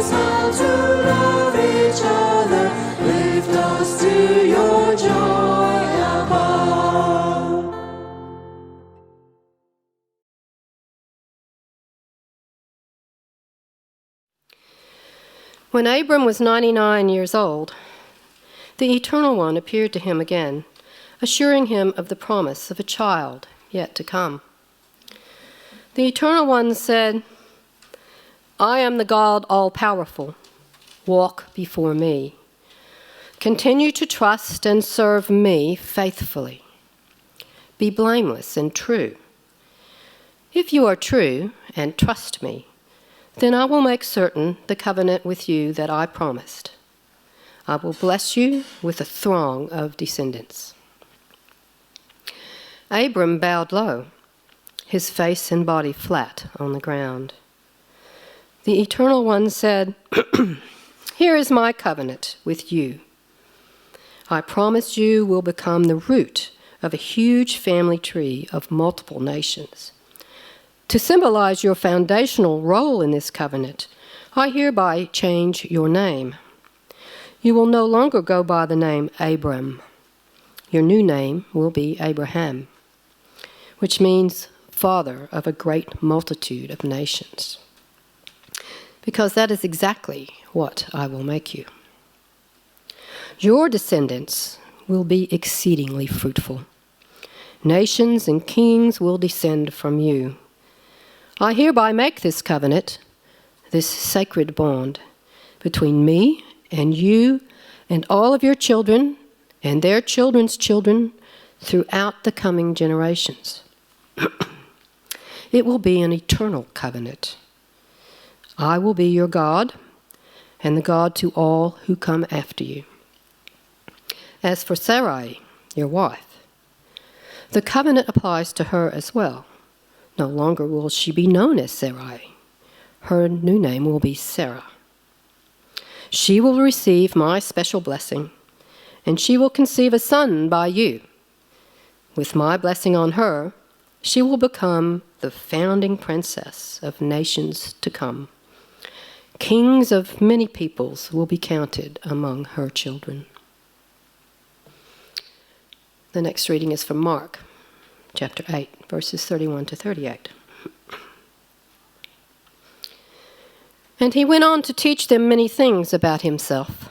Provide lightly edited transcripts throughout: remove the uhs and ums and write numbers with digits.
us how to love each other. Lift us to your joy above. When Abram was 99 years old, the Eternal One appeared to him again, assuring him of the promise of a child yet to come. The Eternal One said, I am the God all-powerful. Walk before me. Continue to trust and serve me faithfully. Be blameless and true. If you are true and trust me, then I will make certain the covenant with you that I promised. I will bless you with a throng of descendants. Abram bowed low, his face and body flat on the ground. The Eternal One said, Here is my covenant with you. I promise you will become the root of a huge family tree of multiple nations. To symbolize your foundational role in this covenant, I hereby change your name. You will no longer go by the name Abram. Your new name will be Abraham, which means father of a great multitude of nations. Because that is exactly what I will make you. Your descendants will be exceedingly fruitful. Nations and kings will descend from you. I hereby make this covenant, this sacred bond, between me and you and all of your children and their children's children throughout the coming generations. It will be an eternal covenant. I will be your God and the God to all who come after you. As for Sarai, your wife, the covenant applies to her as well. No longer will she be known as Sarai. Her new name will be Sarah. She will receive my special blessing, and she will conceive a son by you. With my blessing on her, she will become the founding princess of nations to come. Kings of many peoples will be counted among her children. The next reading is from Mark, chapter 8, verses 31 to 38. And he went on to teach them many things about himself,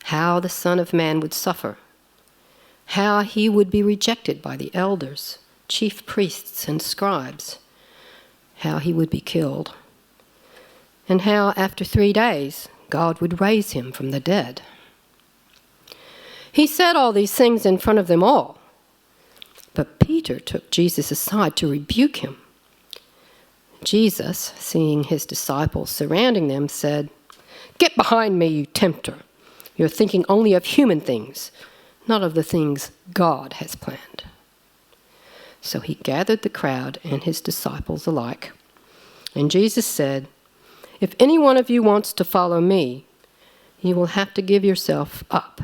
how the Son of Man would suffer, how he would be rejected by the elders, chief priests, and scribes, how he would be killed, and how after 3 days God would raise him from the dead. He said all these things in front of them all. But Peter took Jesus aside to rebuke him. Jesus, seeing his disciples surrounding them, said, Get behind me, you tempter. You're thinking only of human things, not of the things God has planned. So he gathered the crowd and his disciples alike. And Jesus said, If any one of you wants to follow me, you will have to give yourself up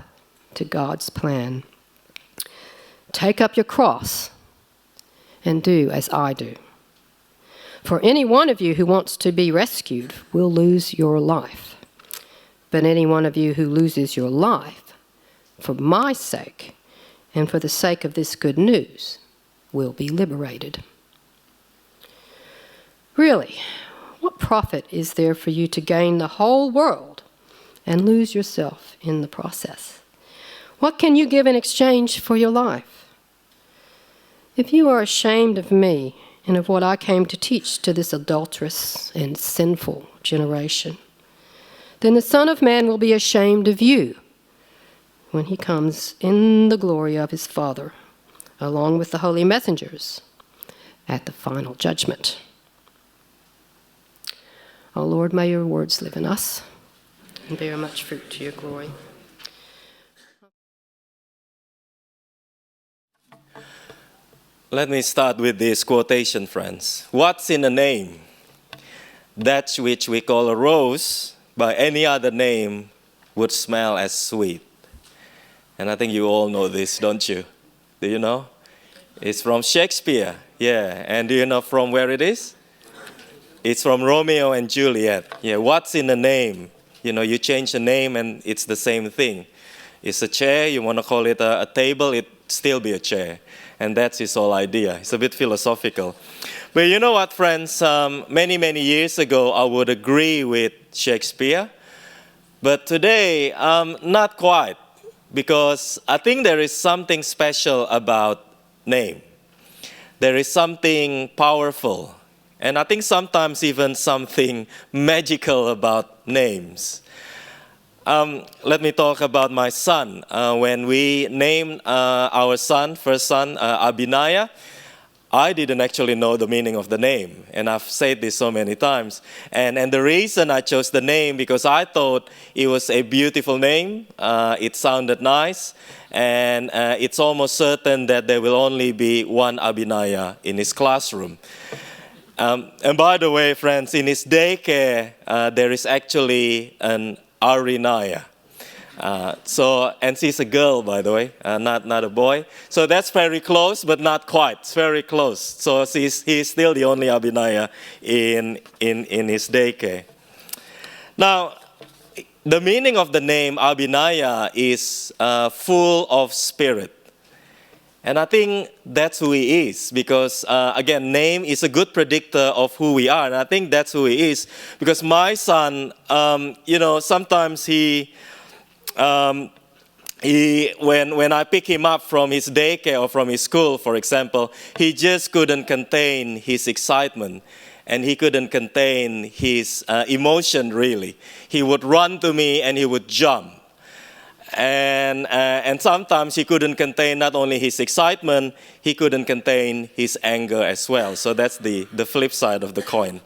to God's plan. Take up your cross and do as I do. For any one of you who wants to be rescued will lose your life. But any one of you who loses your life for my sake and for the sake of this good news will be liberated. Really, what profit is there for you to gain the whole world and lose yourself in the process? What can you give in exchange for your life? If you are ashamed of me and of what I came to teach to this adulterous and sinful generation, then the Son of Man will be ashamed of you when he comes in the glory of his Father, along with the holy messengers at the final judgment. O Lord, may your words live in us and bear much fruit to your glory. Let me start with this quotation, friends. What's in a name? That which we call a rose, by any other name, would smell as sweet. And I think you all know this, don't you? Do you know? It's from Shakespeare. Yeah. And do you know from where it is? It's from Romeo and Juliet. Yeah, what's in a name? You know, you change the name and it's the same thing. It's a chair, you want to call it a table, it still be a chair. And that's his whole idea. It's a bit philosophical. But you know what, friends? Many, many years ago, I would agree with Shakespeare. But today, not quite. Because I think there is something special about name. There is something powerful. And I think sometimes even something magical about names. Let me talk about my son. When we named our son, first son, Abinaya, I didn't actually know the meaning of the name. And I've said this so many times. And the reason I chose the name, because I thought it was a beautiful name. It sounded nice. And it's almost certain that there will only be one Abinaya in his classroom. And by the way, friends, in his daycare, there is actually an Arinaya. And she's a girl, by the way, not a boy. So that's very close, but not quite. It's very close. So he's still the only Abinaya in his daycare. Now, the meaning of the name Abinaya is full of spirit. And I think that's who he is because, again, name is a good predictor of who we are. And I think that's who he is because my son, sometimes when I pick him up from his daycare or from his school, for example, he just couldn't contain his excitement. And he couldn't contain his emotion, really. He would run to me and he would jump. And sometimes he couldn't contain not only his excitement, he couldn't contain his anger as well. So that's the flip side of the coin.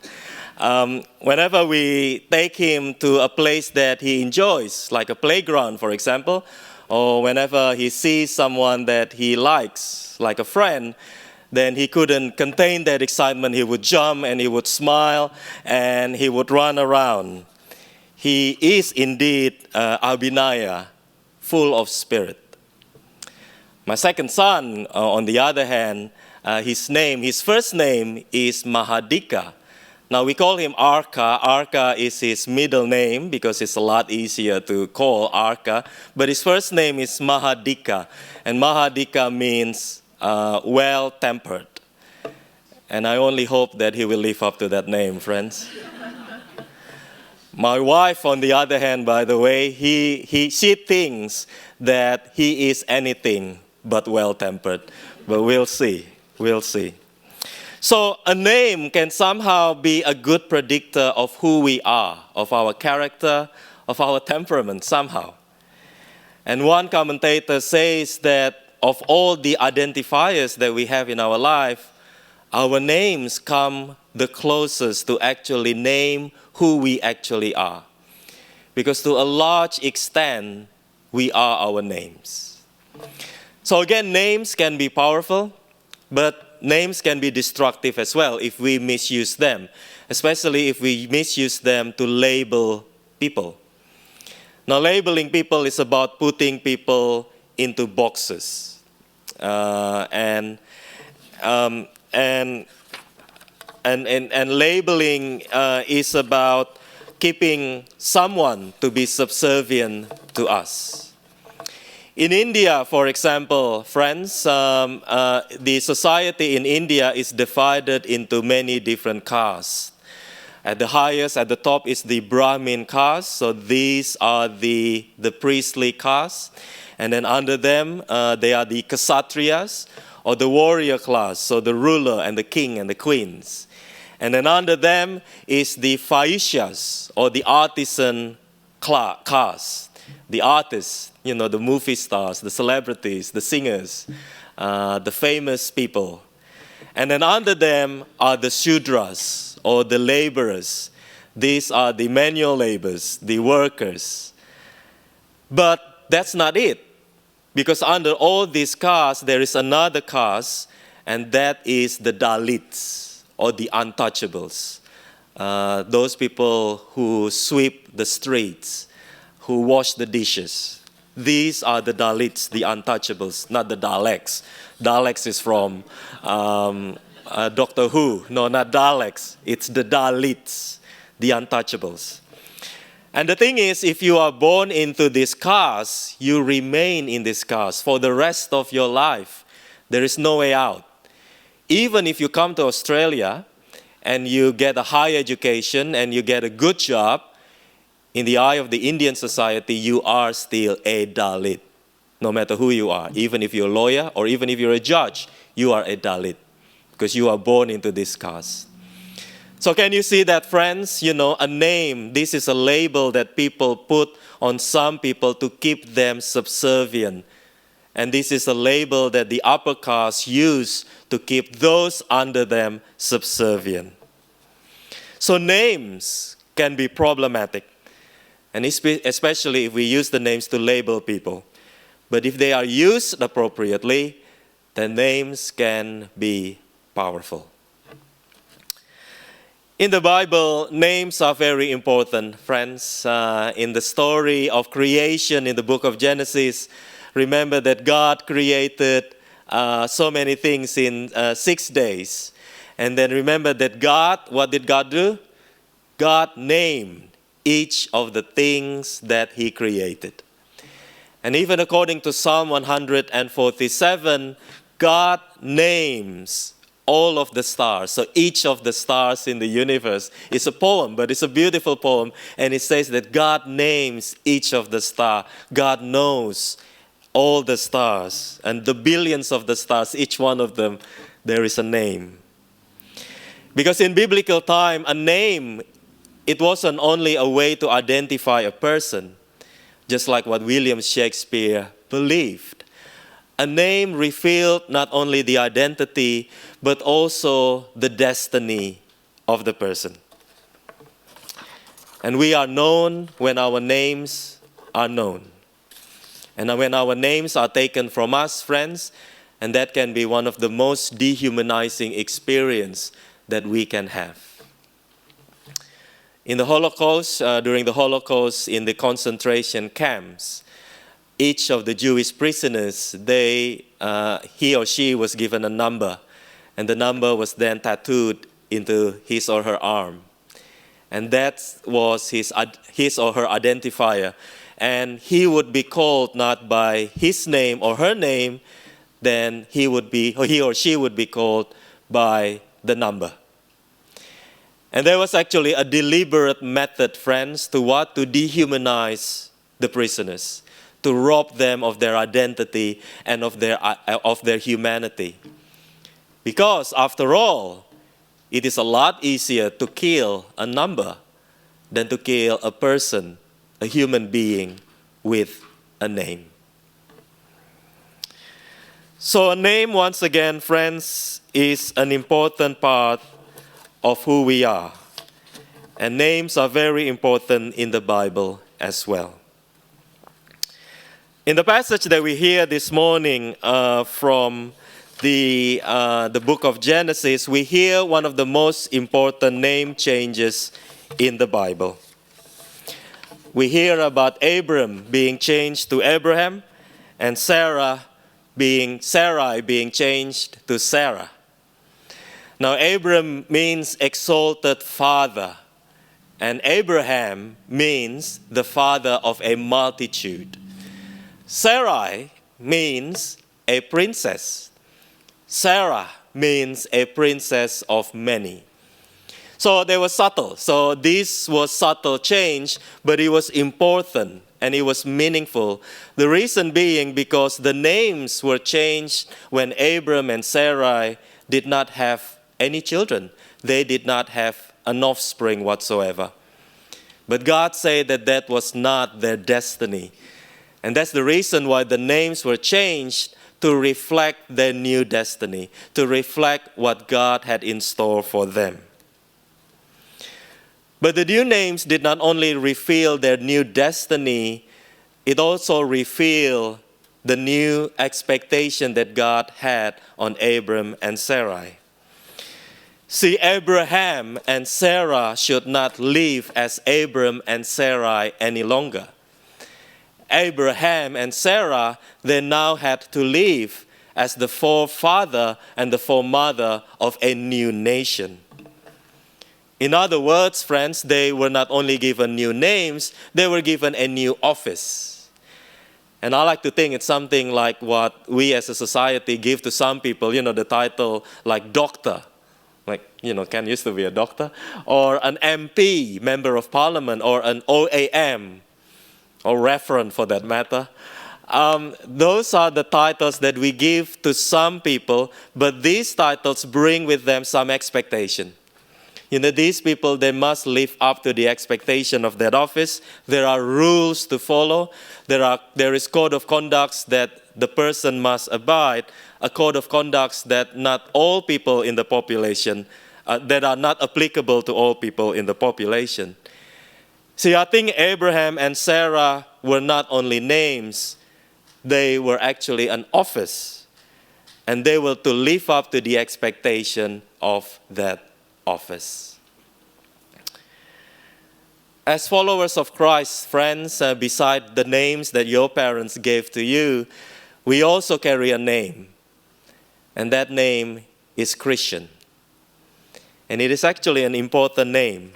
Whenever we take him to a place that he enjoys, like a playground, for example, or whenever he sees someone that he likes, like a friend, then he couldn't contain that excitement. He would jump and he would smile and he would run around. He is indeed Abinaya, full of spirit. My second son, on the other hand, his first name is Mahadika. Now we call him Arka. Arka is his middle name because it's a lot easier to call Arka. But his first name is Mahadika. And Mahadika means well-tempered. And I only hope that he will live up to that name, friends. My wife, on the other hand, by the way, she thinks that he is anything but well-tempered. But we'll see. So a name can somehow be a good predictor of who we are, of our character, of our temperament somehow. And one commentator says that of all the identifiers that we have in our life, our names come the closest to actually name who we actually are. Because to a large extent, we are our names. So again, names can be powerful, but names can be destructive as well if we misuse them, especially if we misuse them to label people. Now, labeling people is about putting people into boxes. And labeling is about keeping someone to be subservient to us. In India, for example, friends, the society in India is divided into many different castes. At the top is the Brahmin caste, so these are the priestly caste. And then under them, they are the Kshatriyas, or the warrior class, so the ruler and the king and the queens. And then under them is the Vaishyas, or the artisan caste, the artists, the movie stars, the celebrities, the singers, the famous people. And then under them are the Shudras, or the laborers. These are the manual laborers, the workers. But that's not it. Because under all these castes, there is another caste, and that is the Dalits, or the untouchables. Those people who sweep the streets, who wash the dishes. These are the Dalits, the untouchables, not the Daleks. Daleks is from Doctor Who. No, not Daleks. It's the Dalits, the untouchables. And the thing is, if you are born into this caste, you remain in this caste for the rest of your life. There is no way out. Even if you come to Australia and you get a high education and you get a good job, in the eye of the Indian society, you are still a Dalit, no matter who you are. Even if you're a lawyer or even if you're a judge, you are a Dalit because you are born into this caste. So can you see that, friends? You know, a name, this is a label that people put on some people to keep them subservient. And this is a label that the upper caste use to keep those under them subservient. So names can be problematic, and especially if we use the names to label people. But if they are used appropriately, then names can be powerful. In the Bible, names are very important, friends. In the story of creation in the book of Genesis, remember that God created so many things in 6 days. And then remember that God, what did God do? God named each of the things that He created. And even according to Psalm 147, God names all of the stars. So each of the stars in the universe is a poem, but it's a beautiful poem. And it says that God names each of the stars. God knows all the stars. And the billions of the stars, each one of them, there is a name. Because in biblical time, a name, it wasn't only a way to identify a person, just like what William Shakespeare believed. A name revealed not only the identity, but also the destiny of the person. And we are known when our names are known. And when our names are taken from us, friends, and that can be one of the most dehumanizing experience that we can have. In the Holocaust, during the Holocaust in the concentration camps, each of the Jewish prisoners, he or she was given a number, and the number was then tattooed into his or her arm. And that was his or her identifier. And he would be called not by his name or her name, then he or she would be called by the number. And there was actually a deliberate method, friends, to dehumanize the prisoners, to rob them of their identity and of their humanity. Because, after all, it is a lot easier to kill a number than to kill a person, a human being, with a name. So a name, once again, friends, is an important part of who we are. And names are very important in the Bible as well. In the passage that we hear this morning from the book of Genesis, we hear one of the most important name changes in the Bible. We hear about Abram being changed to Abraham and Sarai being changed to Sarah. Now, Abram means exalted father, and Abraham means the father of a multitude. Sarai means a princess. Sarah means a princess of many. So they were subtle. So this was subtle change, but it was important and it was meaningful. The reason being because the names were changed when Abram and Sarai did not have any children. They did not have an offspring whatsoever. But God said that that was not their destiny. And that's the reason why the names were changed, to reflect their new destiny, to reflect what God had in store for them. But the new names did not only reveal their new destiny, it also revealed the new expectation that God had on Abram and Sarai. See, Abraham and Sarah should not live as Abram and Sarai any longer. Abraham and Sarah, they now had to live as the forefather and the foremother of a new nation. In other words, friends, they were not only given new names, they were given a new office. And I like to think it's something like what we as a society give to some people, the title like doctor. Like, Ken used to be a doctor. Or an MP, member of parliament, or an OAM, or referent for that matter. Those are the titles that we give to some people, but these titles bring with them some expectation. These people, they must live up to the expectation of that office. There are rules to follow. There is code of conduct that the person must abide, a code of conduct that not all people in the population, that are not applicable to all people in the population. See, I think Abraham and Sarah were not only names, they were actually an office. And they were to live up to the expectation of that office. As followers of Christ, friends, beside the names that your parents gave to you, we also carry a name. And that name is Christian. And it is actually an important name.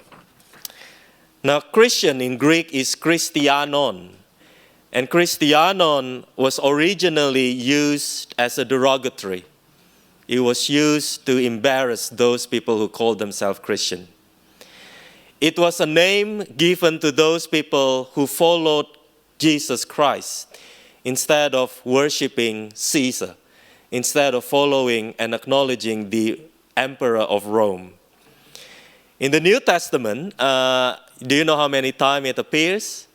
Now, Christian in Greek is Christianon. And Christianon was originally used as a derogatory. It was used to embarrass those people who called themselves Christian. It was a name given to those people who followed Jesus Christ instead of worshiping Caesar, instead of following and acknowledging the emperor of Rome. In the New Testament, do you know how many times it appears?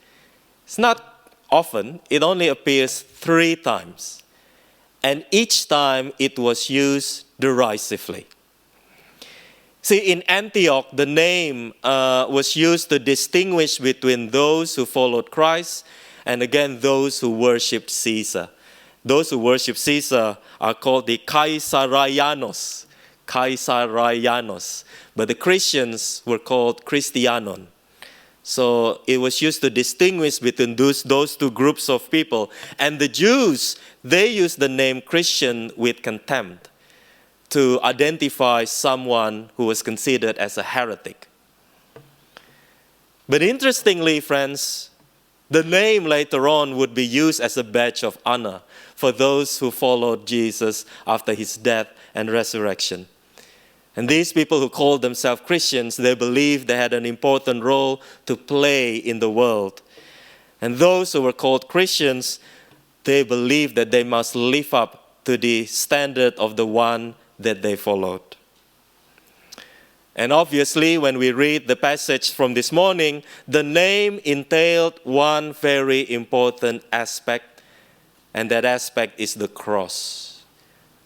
It's not often. It only appears 3 times. And each time it was used derisively. See, in Antioch, the name was used to distinguish between those who followed Christ and again those who worshipped Caesar. Those who worship Caesar are called the Caesarianos. But the Christians were called Christianon. So it was used to distinguish between those 2 groups of people. And the Jews, they used the name Christian with contempt to identify someone who was considered as a heretic. But interestingly, friends, the name later on would be used as a badge of honor for those who followed Jesus after his death and resurrection. And these people who called themselves Christians, they believed they had an important role to play in the world. And those who were called Christians, they believed that they must live up to the standard of the one that they followed. And obviously, when we read the passage from this morning, the name entailed one very important aspect, and that aspect is the cross.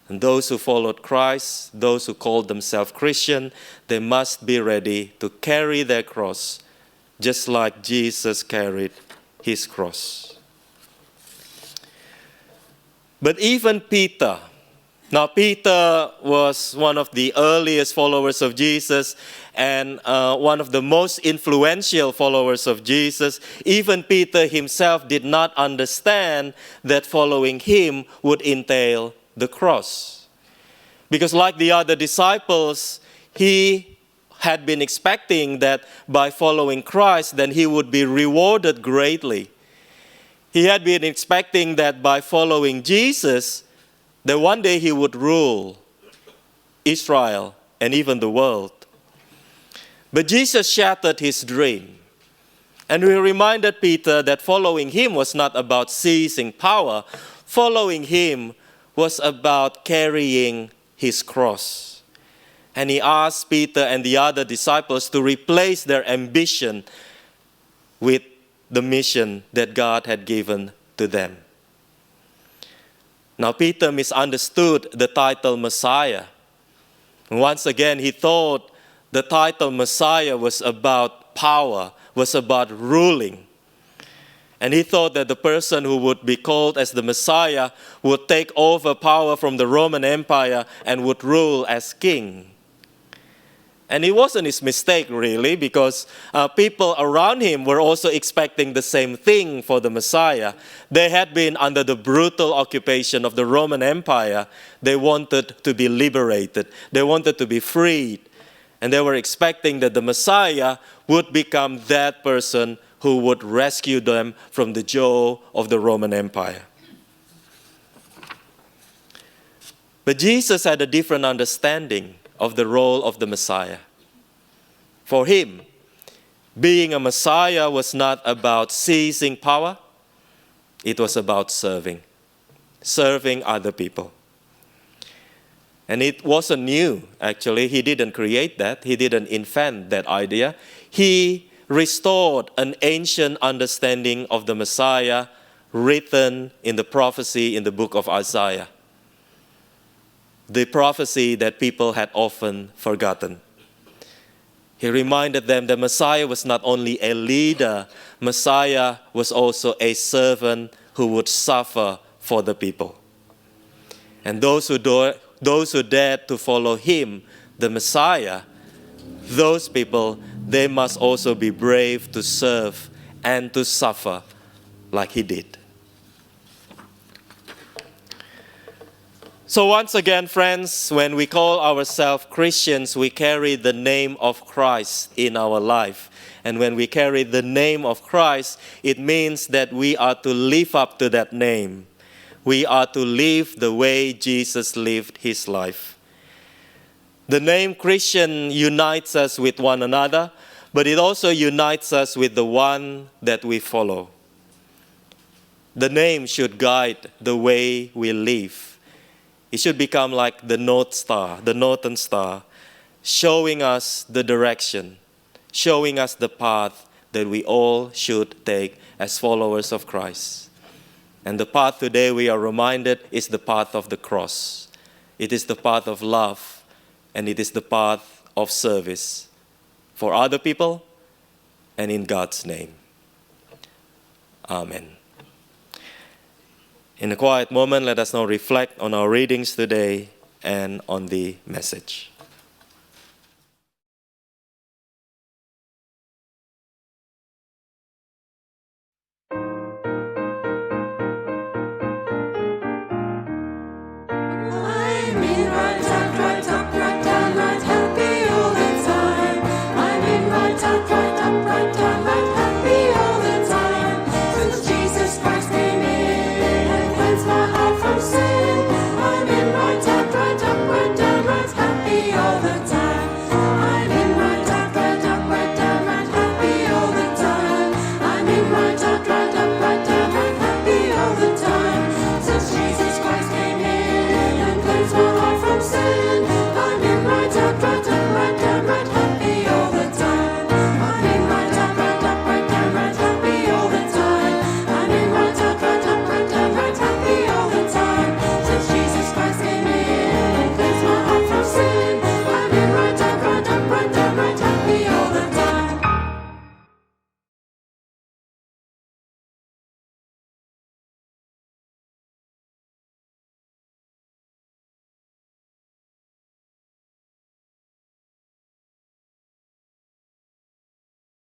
And those who followed Christ, those who called themselves Christian, they must be ready to carry their cross, just like Jesus carried his cross. But even Peter, now Peter was one of the earliest followers of Jesus and one of the most influential followers of Jesus. Even Peter himself did not understand that following him would entail the cross. Because like the other disciples, he had been expecting that by following Christ, then he would be rewarded greatly. He had been expecting that by following Jesus, that one day he would rule Israel and even the world. But Jesus shattered his dream. And we reminded Peter that following him was not about seizing power. Following him was about carrying his cross. And he asked Peter and the other disciples to replace their ambition with the mission that God had given to them. Now, Peter misunderstood the title Messiah. Once again, he thought the title Messiah was about power, was about ruling. And he thought that the person who would be called as the Messiah would take over power from the Roman Empire and would rule as king. And it wasn't his mistake, really, because people around him were also expecting the same thing for the Messiah. They had been under the brutal occupation of the Roman Empire. They wanted to be liberated. They wanted to be freed. And they were expecting that the Messiah would become that person who would rescue them from the jaw of the Roman Empire. But Jesus had a different understanding of the role of the Messiah. For him, being a Messiah was not about seizing power. It was about serving other people. And it wasn't new, actually. He didn't create that. He didn't invent that idea. He restored an ancient understanding of the Messiah written in the prophecy in the book of Isaiah. The prophecy that people had often forgotten. He reminded them that Messiah was not only a leader, Messiah was also a servant who would suffer for the people. And those who dared to follow him, the Messiah, those people, they must also be brave to serve and to suffer like he did. So once again, friends, when we call ourselves Christians, we carry the name of Christ in our life. And when we carry the name of Christ, it means that we are to live up to that name. We are to live the way Jesus lived his life. The name Christian unites us with one another, but it also unites us with the one that we follow. The name should guide the way we live. It should become like the North Star, the Northern Star, showing us the direction, showing us the path that we all should take as followers of Christ. And the path today, we are reminded, is the path of the cross. It is the path of love, and it is the path of service for other people and in God's name. Amen. In a quiet moment, let us now reflect on our readings today and on the message.